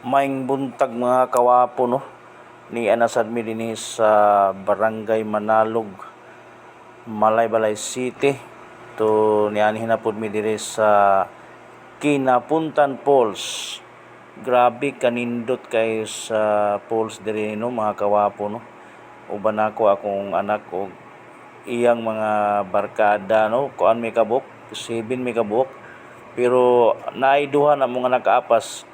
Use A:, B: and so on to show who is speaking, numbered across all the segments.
A: Maing buntag mga kawapo no ni anasad mi dinhi sa Barangay Manalog, Malaybalay City. To nianhin na pud mi diri sa Kinapuntan Falls. Grabe kanindot kay sa falls diri no mga kawapo no. Uban ako akong anak og iyang mga barkada no, kuan mi kabuk, 7 mi kabuk. Pero naay duha na mga nakaapas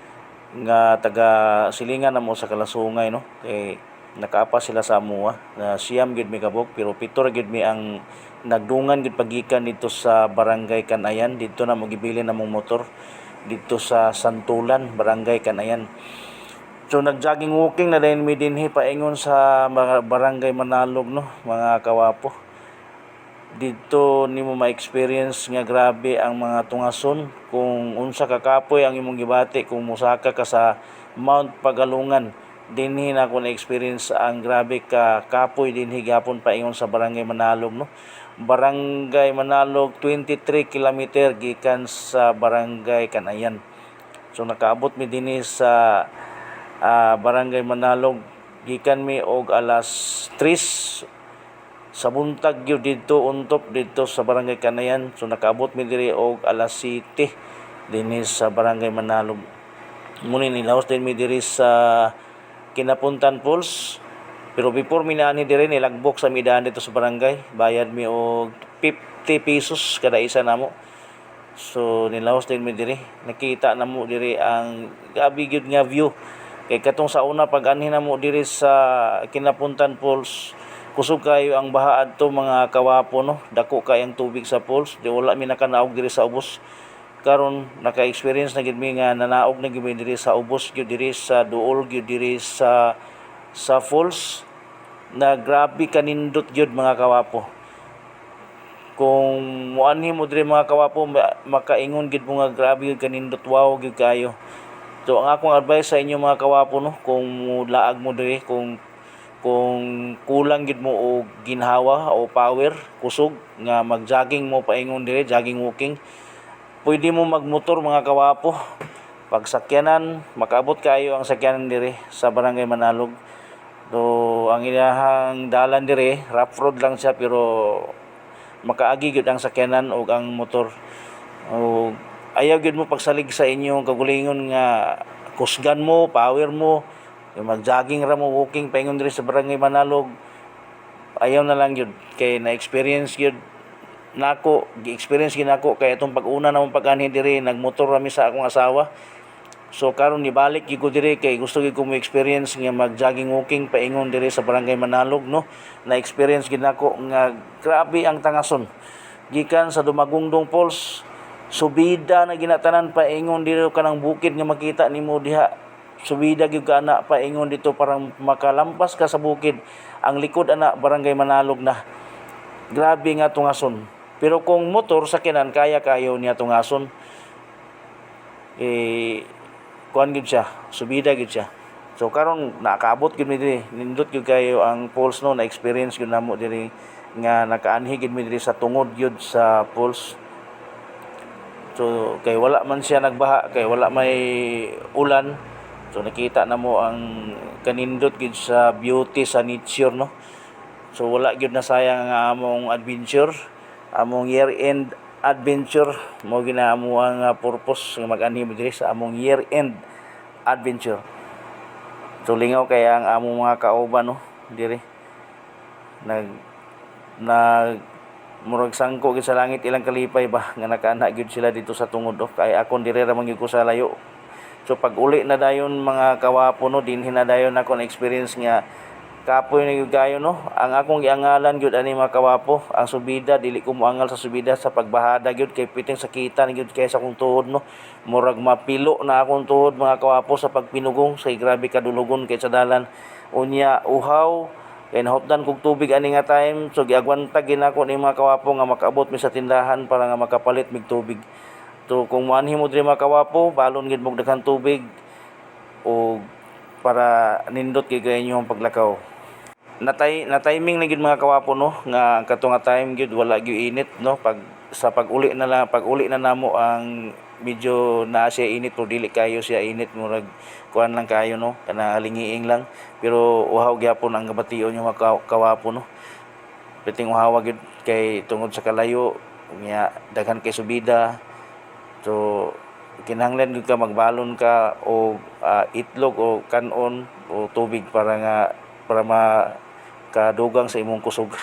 A: nga taga silingan na mo sa Kalasungay no, kay nakaapas sila sa amuha na siyam gid mi kabuk, pero pito ra gid mi ang nagdungan gid pagikan dito sa Barangay Kanayan. Dito na mo gibili na mong motor dito sa Santulan, Barangay Kanayan. So nag-jogging walking na din mi dinhi paingon sa Barangay Manalog no mga kawapo. Dito nimo ma-experience nga grabe ang mga tungason kung unsa ka kapoy ang imong gibati kung musaka ka sa Mount Pagalungan. Dinhi na ko na-experience ang grabe ka kapoy dinhi gapon paingon sa Barangay Manalog no. Barangay Manalog 23 kilometer gikan sa Barangay Kanayan. So nakaabot mi dinhi sa Barangay Manalog gikan mi og alas 3 sa buntag gyud dito untop dito sa Barangay Kanayan. So nakaabot mi diri og alas 7 dinhi sa Barangay Manalog. Muni nilaos din mi diri sa Kinapuntan Falls. Pero before mi naani diri nilagbok sa midaan dito sa barangay, bayad mi og 50 pesos kada isa namo. So nilaos din mi diri, nakita namo diri ang gabi gyud nga view. Kay katong sa una pag anhin namo diri sa Kinapuntan Falls, kusog kayo ang baha adto mga kawapo no, dako kay ang tubig sa falls. Di wala mi nakanaog diri sa ubos. Karon naka-experience na gid mi nga nanaog na gid mi diri sa ubos gyud diri sa duol gyud diri sa falls na grabe kanindot gyud mga kawapo. Kung muanhi mo diri mga kawapo makaingon gid mo nga grabe gyud kanindot, wow gyud kayo. So ang akong advice sa inyo mga kawapo no, kung laag mo diri, kung kulang gid mo og ginhawa o power kusog nga mag-jogging mo paingon diri, jogging walking, pwede mo magmotor mga kawapo. Pag sakyanan makaabot kayo ang sakyanan diri sa Barangay Manalog. So ang ilahang dalan diri rough road lang siya, pero makaagi gid ang sakyanan og ang motor. O ayaw gid mo pagsalig sa inyong kagulingon nga kusgan mo, power mo, mag-jogging ra mo, walking paingon diri sa Barangay Manalog. Ayaw na lang yun kay na-experience yun nako, gi-experience gid nako kay atong pag-una namong pag-anhi diri nagmotor rami sa akong asawa. So karon nibalik gyud ko diri kay gusto gyud ko mo experience nga mag-jogging walking paingon diri sa Barangay Manalog no. Na-experience gid nako nga grabe ang tangason gikan sa Dumagungdong Falls. Subida na ginatanan paingon diri kanang bukid nga makita nimo diha. Subida gyud ka ana paingon dito parang makalampas ka sa bukid. Ang likod ana Barangay Manalog na. Grabe nga tungason. Pero kung motor sakyanan kaya kayo niya tungason. Kuan gid siya, subida gid siya. So karon nakaabot gid mi diri, nindot gyud kayo ang falls no, na experience gyud namo diri nga nakaanhi gid mi diri sa tungod gyud sa falls. So kay wala man siya nagbaha, kay wala may ulan. So nakita namo ang kanindot gid sa beauty sa nature no. So wala gyud na sayang ang among adventure, among year-end adventure mo ginamo ang purpose nga mag-anhi mo diri sa among year-end adventure. So lingaw kay ang among mga kauban no diri nag murag sangko gid sa langit ilang kalipay ba nga nakaana gyud sila dito sa tungod no, kay akon diri ra man gyud ko sa layo. So pag uli na dayon mga kawapo no, dinhi na dayon ako na experience nga kapoy na gyud kayo no. Ang akong giangalan gyud ani mga kawapo, ang subida dili ko moangal sa subida sa pagbahada gyud kay piting sakitan gyud kay sa akong tuhod no. Murag mapilo na akong tuhod mga kawapo sa pagpinugong, say grabe kadulugon kay sa dalan. Unya uhaw kay nahutdan kog tubig ani nga time. So giagwantag gid nako ni mga kawapo nga makaabot mi sa tindahan para nga makapalit mig tubig. So kung muanhi mo diri mga kawapo, balon gid mo daghang tubig o para nindot kay gayon yung paglakaw. Na timing na gid mga kawapo no, nga kato nga time gid wala gyud init no. Pag sa pag uli na namo ang medyo naa siya init pero dili kayo siya init, murag kuan lang kayo no, kana alingiing lang, pero uhaw gyapon ang gabation yung mga kawapo no. Piting uhawa gyud kay tungod sa kalayo nya daghan kay subida. So kinahanglan gyud ka magbalon ka o itlog o kanon o tubig para nga para makadugang sa imong kusog.